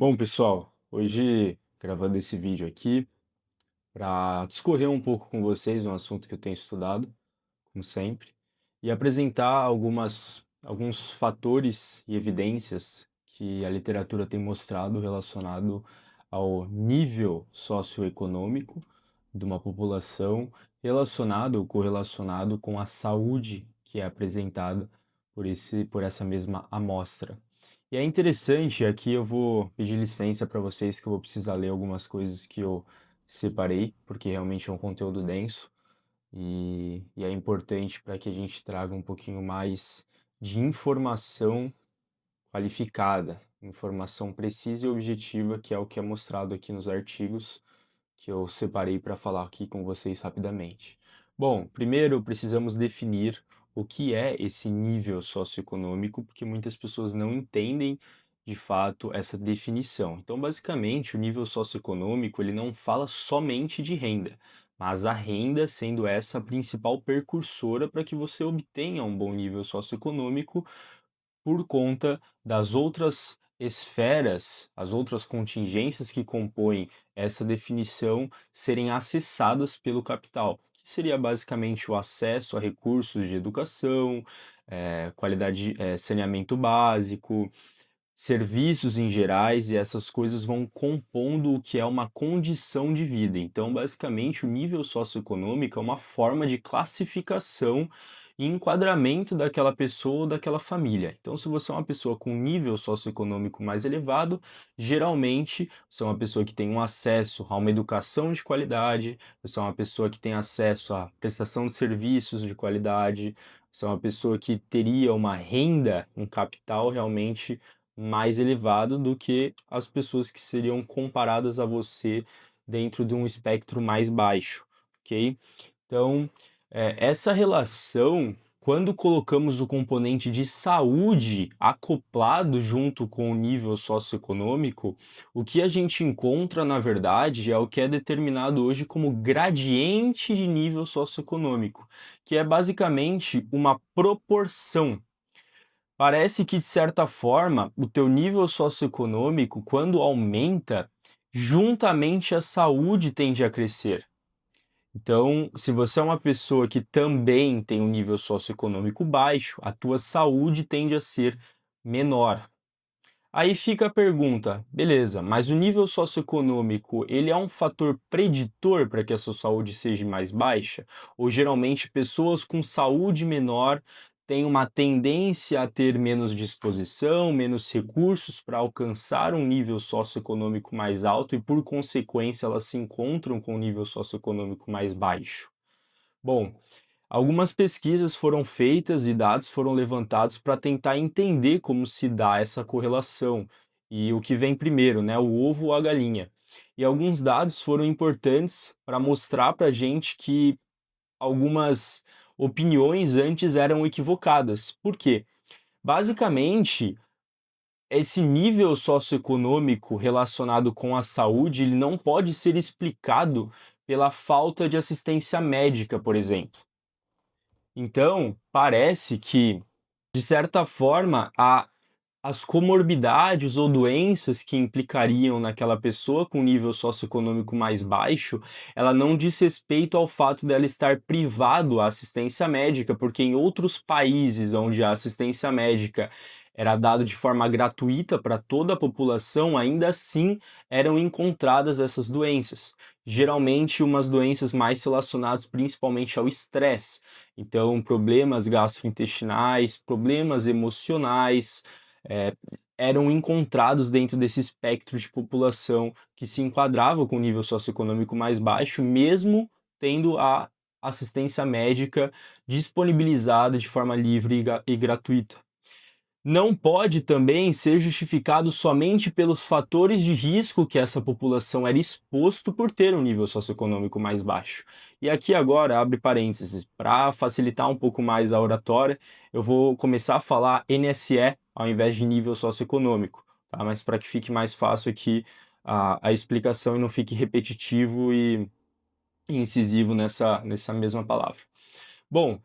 Bom, pessoal, hoje gravando esse vídeo aqui para discorrer um pouco com vocês um assunto que eu tenho estudado, como sempre, e apresentar alguns fatores e evidências que a literatura tem mostrado relacionado ao nível socioeconômico de uma população relacionado ou correlacionado com a saúde que é apresentada por essa mesma amostra. E é interessante, aqui eu vou pedir licença para vocês que eu vou precisar ler algumas coisas que eu separei, porque realmente é um conteúdo denso e é importante para que a gente traga um pouquinho mais de informação qualificada, informação precisa e objetiva, que é o que é mostrado aqui nos artigos que eu separei para falar aqui com vocês rapidamente. Bom, primeiro precisamos definir o que é esse nível socioeconômico, porque muitas pessoas não entendem de fato essa definição. Então, basicamente, o nível socioeconômico ele não fala somente de renda, mas a renda sendo essa a principal precursora para que você obtenha um bom nível socioeconômico por conta das outras esferas, as outras contingências que compõem essa definição serem acessadas pelo capital, que seria basicamente o acesso a recursos de educação, saneamento básico, serviços em gerais, e essas coisas vão compondo o que é uma condição de vida. Então, basicamente, o nível socioeconômico é uma forma de classificação e enquadramento daquela pessoa ou daquela família. Então, se você é uma pessoa com nível socioeconômico mais elevado, geralmente você é uma pessoa que tem um acesso a uma educação de qualidade, você é uma pessoa que tem acesso à prestação de serviços de qualidade, você é uma pessoa que teria uma renda, um capital realmente mais elevado do que as pessoas que seriam comparadas a você dentro de um espectro mais baixo, ok? Então, essa relação, quando colocamos o componente de saúde acoplado junto com o nível socioeconômico, o que a gente encontra, na verdade, é o que é determinado hoje como gradiente de nível socioeconômico, que é basicamente uma proporção. Parece que, de certa forma, o teu nível socioeconômico, quando aumenta, juntamente a saúde tende a crescer. Então, se você é uma pessoa que também tem um nível socioeconômico baixo, a tua saúde tende a ser menor. Aí fica a pergunta, beleza, mas o nível socioeconômico, ele é um fator preditor para que a sua saúde seja mais baixa? Ou geralmente pessoas com saúde menor têm uma tendência a ter menos disposição, menos recursos para alcançar um nível socioeconômico mais alto e, por consequência, elas se encontram com um nível socioeconômico mais baixo? Bom, algumas pesquisas foram feitas e dados foram levantados para tentar entender como se dá essa correlação e o que vem primeiro, né, o ovo ou a galinha. E alguns dados foram importantes para mostrar para a gente que algumas opiniões antes eram equivocadas. Por quê? Basicamente, esse nível socioeconômico relacionado com a saúde, ele não pode ser explicado pela falta de assistência médica, por exemplo. Então, parece que, de certa forma, as comorbidades ou doenças que implicariam naquela pessoa com nível socioeconômico mais baixo, ela não diz respeito ao fato dela estar privado à assistência médica, porque em outros países onde a assistência médica era dada de forma gratuita para toda a população, ainda assim eram encontradas essas doenças. Geralmente umas doenças mais relacionadas principalmente ao estresse. Então, problemas gastrointestinais, problemas emocionais, eh, eram encontrados dentro desse espectro de população que se enquadrava com o nível socioeconômico mais baixo, mesmo tendo a assistência médica disponibilizada de forma livre e gratuita. Não pode também ser justificado somente pelos fatores de risco que essa população era exposto por ter um nível socioeconômico mais baixo. E aqui agora, abre parênteses, para facilitar um pouco mais a oratória, eu vou começar a falar NSE ao invés de nível socioeconômico, tá? Mas para que fique mais fácil aqui a explicação e não fique repetitivo e incisivo nessa mesma palavra. Bom,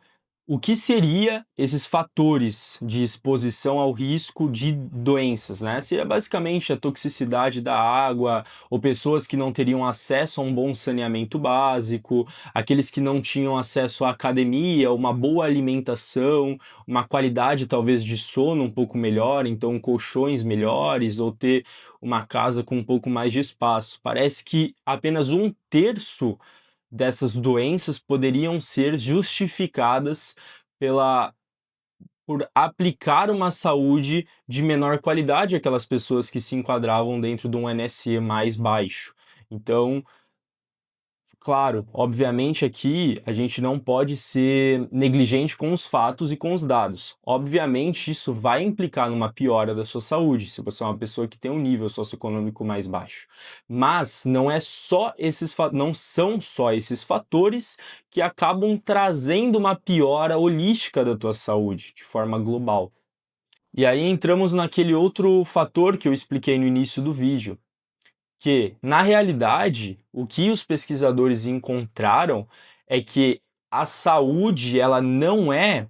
O que seria esses fatores de exposição ao risco de doenças, né? Seria basicamente a toxicidade da água, ou pessoas que não teriam acesso a um bom saneamento básico, aqueles que não tinham acesso à academia, uma boa alimentação, uma qualidade talvez de sono um pouco melhor, então colchões melhores, ou ter uma casa com um pouco mais de espaço. Parece que apenas um terço dessas doenças poderiam ser justificadas pela por aplicar uma saúde de menor qualidade àquelas pessoas que se enquadravam dentro de um NSE mais baixo. Então, claro, obviamente aqui a gente não pode ser negligente com os fatos e com os dados. Obviamente isso vai implicar numa piora da sua saúde, se você é uma pessoa que tem um nível socioeconômico mais baixo. Mas não são só esses fatores que acabam trazendo uma piora holística da tua saúde, de forma global. E aí entramos naquele outro fator que eu expliquei no início do vídeo, que, na realidade, o que os pesquisadores encontraram é que a saúde, ela não é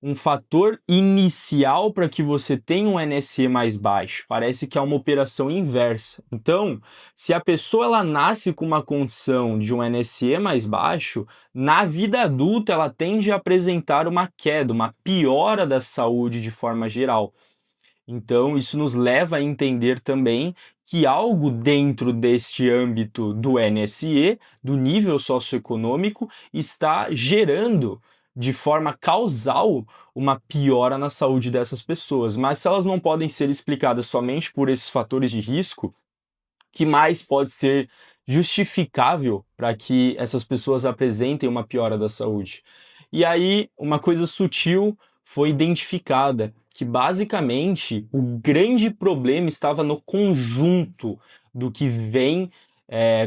um fator inicial para que você tenha um NSE mais baixo. Parece que é uma operação inversa. Então, se a pessoa ela nasce com uma condição de um NSE mais baixo, na vida adulta ela tende a apresentar uma queda, uma piora da saúde de forma geral. Então, isso nos leva a entender também que algo dentro deste âmbito do NSE, do nível socioeconômico, está gerando de forma causal uma piora na saúde dessas pessoas. Mas se elas não podem ser explicadas somente por esses fatores de risco, que mais pode ser justificável para que essas pessoas apresentem uma piora da saúde? E aí, uma coisa sutil foi identificada, que basicamente o grande problema estava no conjunto do que vem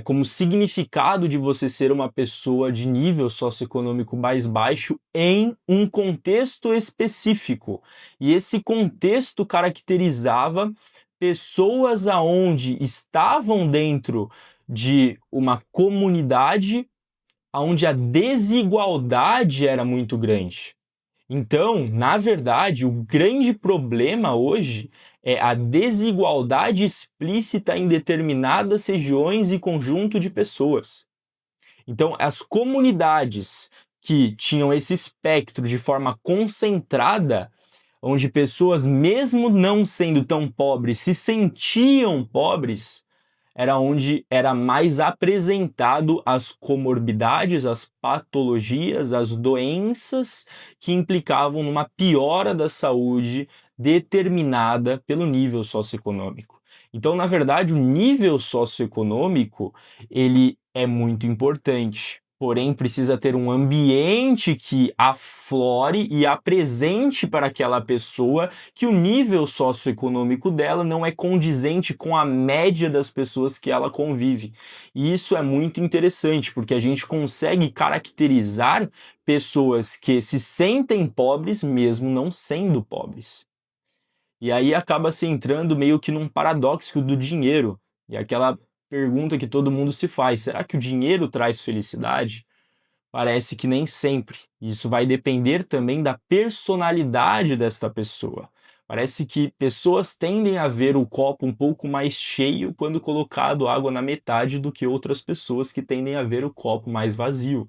como significado de você ser uma pessoa de nível socioeconômico mais baixo em um contexto específico. E esse contexto caracterizava pessoas aonde estavam dentro de uma comunidade onde a desigualdade era muito grande. Então, na verdade, o grande problema hoje é a desigualdade explícita em determinadas regiões e conjunto de pessoas. Então, as comunidades que tinham esse espectro de forma concentrada, onde pessoas, mesmo não sendo tão pobres, se sentiam pobres, era onde era mais apresentado as comorbidades, as patologias, as doenças que implicavam numa piora da saúde determinada pelo nível socioeconômico. Então, na verdade, o nível socioeconômico, ele é muito importante. Porém, precisa ter um ambiente que aflore e apresente para aquela pessoa que o nível socioeconômico dela não é condizente com a média das pessoas que ela convive. E isso é muito interessante, porque a gente consegue caracterizar pessoas que se sentem pobres mesmo não sendo pobres. E aí acaba se entrando meio que num paradoxo do dinheiro. E aquela pergunta que todo mundo se faz: será que o dinheiro traz felicidade? Parece que nem sempre. Isso vai depender também da personalidade desta pessoa. Parece que pessoas tendem a ver o copo um pouco mais cheio quando colocado água na metade do que outras pessoas que tendem a ver o copo mais vazio.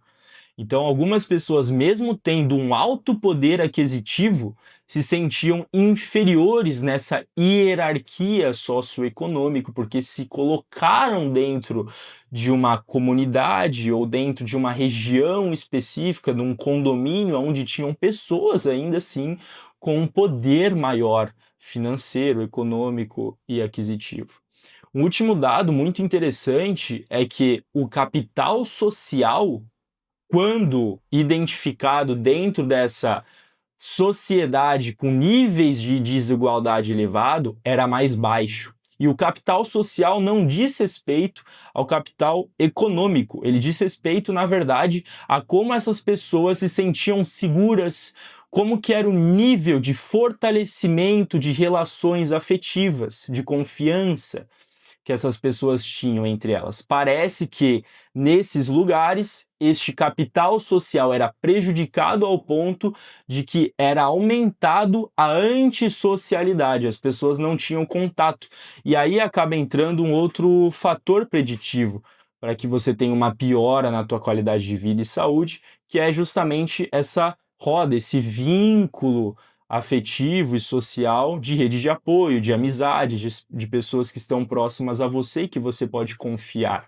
Então, algumas pessoas, mesmo tendo um alto poder aquisitivo, se sentiam inferiores nessa hierarquia socioeconômica, porque se colocaram dentro de uma comunidade ou dentro de uma região específica, de um condomínio onde tinham pessoas ainda assim com um poder maior financeiro, econômico e aquisitivo. Um último dado muito interessante é que o capital social, quando identificado dentro dessa sociedade com níveis de desigualdade elevado, era mais baixo. E o capital social não diz respeito ao capital econômico, ele diz respeito, na verdade, a como essas pessoas se sentiam seguras, como que era o nível de fortalecimento de relações afetivas, de confiança. que essas pessoas tinham entre elas. Parece que nesses lugares este capital social era prejudicado ao ponto de que era aumentado a antissocialidade, as pessoas não tinham contato. E aí acaba entrando um outro fator preditivo para que você tenha uma piora na tua qualidade de vida e saúde, que é justamente essa roda, esse vínculo afetivo e social de rede de apoio, de amizade, de pessoas que estão próximas a você e que você pode confiar.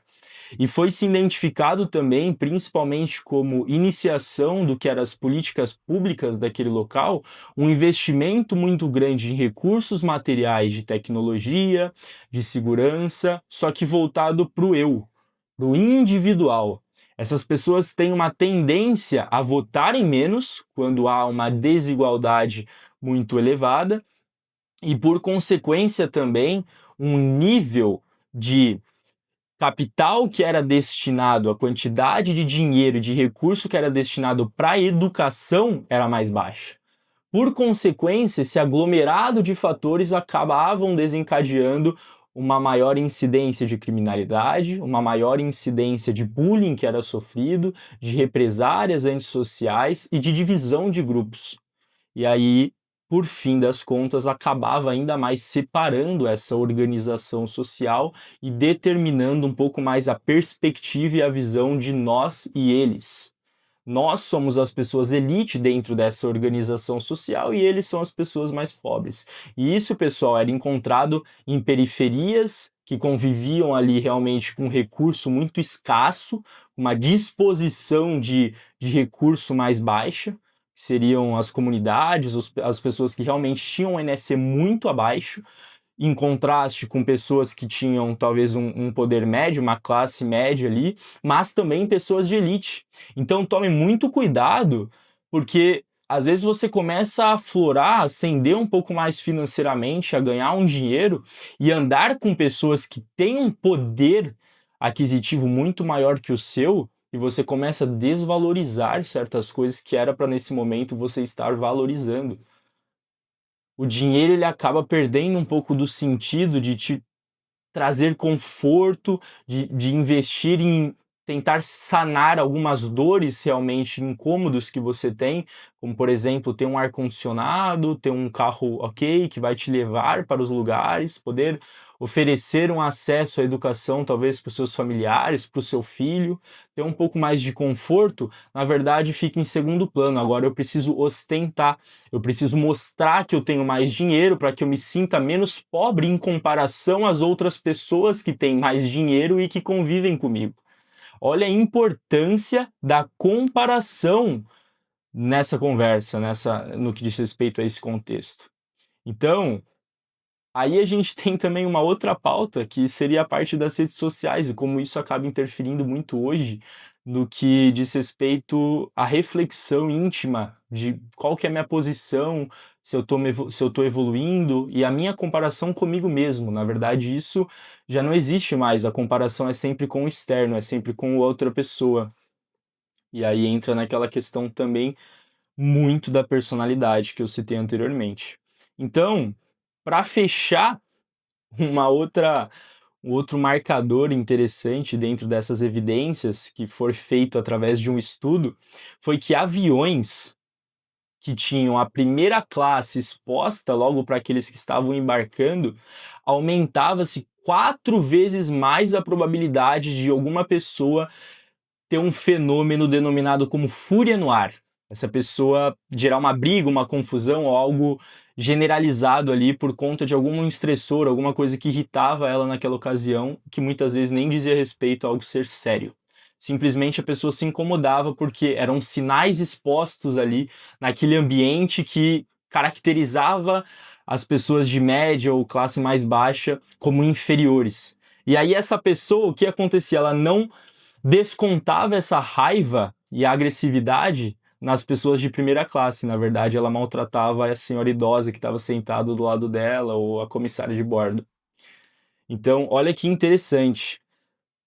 E foi se identificado também, principalmente como iniciação do que eram as políticas públicas daquele local, um investimento muito grande em recursos materiais de tecnologia, de segurança, só que voltado para o eu, para o individual. Essas pessoas têm uma tendência a votarem menos quando há uma desigualdade muito elevada e, por consequência, também um nível de capital que era destinado, a quantidade de dinheiro, de recurso que era destinado para a educação era mais baixa. Por consequência, esse aglomerado de fatores acabavam desencadeando uma maior incidência de criminalidade, uma maior incidência de bullying que era sofrido, de represárias antissociais e de divisão de grupos. E aí, por fim das contas, acabava ainda mais separando essa organização social e determinando um pouco mais a perspectiva e a visão de nós e eles. Nós somos as pessoas elite dentro dessa organização social e eles são as pessoas mais pobres. E isso, pessoal, era encontrado em periferias que conviviam ali realmente com recurso muito escasso, uma disposição de recurso mais baixa, que seriam as comunidades, as pessoas que realmente tinham um NSC muito abaixo, em contraste com pessoas que tinham talvez um poder médio, uma classe média ali, mas também pessoas de elite. Então tome muito cuidado, porque às vezes você começa a aflorar, a ascender um pouco mais financeiramente, a ganhar um dinheiro e andar com pessoas que têm um poder aquisitivo muito maior que o seu, e você começa a desvalorizar certas coisas que era para nesse momento você estar valorizando. O dinheiro ele acaba perdendo um pouco do sentido de te trazer conforto, de investir em tentar sanar algumas dores realmente incômodos que você tem, como por exemplo, ter um ar-condicionado, ter um carro ok, que vai te levar para os lugares, poder oferecer um acesso à educação talvez para os seus familiares, para o seu filho, ter um pouco mais de conforto, na verdade fica em segundo plano. Agora eu preciso ostentar, eu preciso mostrar que eu tenho mais dinheiro para que eu me sinta menos pobre em comparação às outras pessoas que têm mais dinheiro e que convivem comigo. Olha a importância da comparação nessa conversa, no que diz respeito a esse contexto. Então, aí a gente tem também uma outra pauta, que seria a parte das redes sociais e como isso acaba interferindo muito hoje no que diz respeito à reflexão íntima de qual que é a minha posição, se eu tô evoluindo e a minha comparação comigo mesmo. Na verdade, isso já não existe mais. A comparação é sempre com o externo, é sempre com outra pessoa. E aí entra naquela questão também muito da personalidade que eu citei anteriormente. Então, para fechar uma outra um outro marcador interessante dentro dessas evidências que foi feito através de um estudo, foi que aviões que tinham a primeira classe exposta logo para aqueles que estavam embarcando, aumentava-se 4 vezes mais a probabilidade de alguma pessoa ter um fenômeno denominado como fúria no ar. Essa pessoa gerar uma briga, uma confusão ou algo generalizado ali por conta de algum estressor, alguma coisa que irritava ela naquela ocasião, que muitas vezes nem dizia respeito a algo ser sério. Simplesmente a pessoa se incomodava porque eram sinais expostos ali naquele ambiente que caracterizava as pessoas de média ou classe mais baixa como inferiores. E aí essa pessoa, o que acontecia? Ela não descontava essa raiva e a agressividade nas pessoas de primeira classe. Na verdade, ela maltratava a senhora idosa que estava sentada do lado dela ou a comissária de bordo. Então, olha que interessante.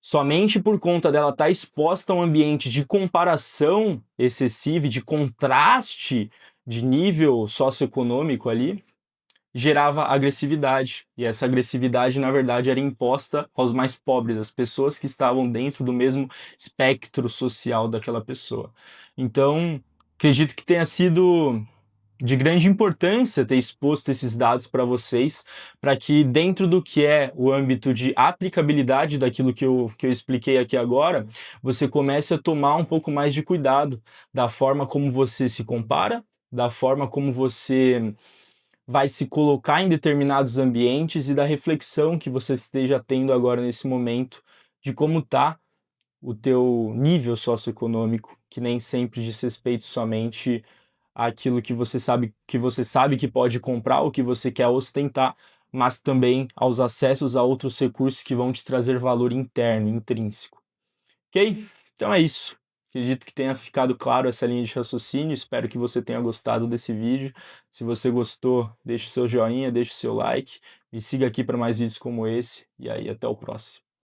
Somente por conta dela estar exposta a um ambiente de comparação excessiva e de contraste de nível socioeconômico ali, gerava agressividade. E essa agressividade, na verdade, era imposta aos mais pobres, às pessoas que estavam dentro do mesmo espectro social daquela pessoa. Então, acredito que tenha sido de grande importância ter exposto esses dados para vocês, para que dentro do que é o âmbito de aplicabilidade daquilo que eu expliquei aqui agora, você comece a tomar um pouco mais de cuidado da forma como você se compara, da forma como você vai se colocar em determinados ambientes e da reflexão que você esteja tendo agora nesse momento de como está o teu nível socioeconômico, que nem sempre diz respeito somente àquilo que você sabe que pode comprar ou que você quer ostentar, mas também aos acessos a outros recursos que vão te trazer valor interno, intrínseco. Ok? Então é isso. Acredito que tenha ficado claro essa linha de raciocínio. Espero que você tenha gostado desse vídeo. Se você gostou, deixe o seu joinha, deixe o seu like. Me siga aqui para mais vídeos como esse. E aí, até o próximo.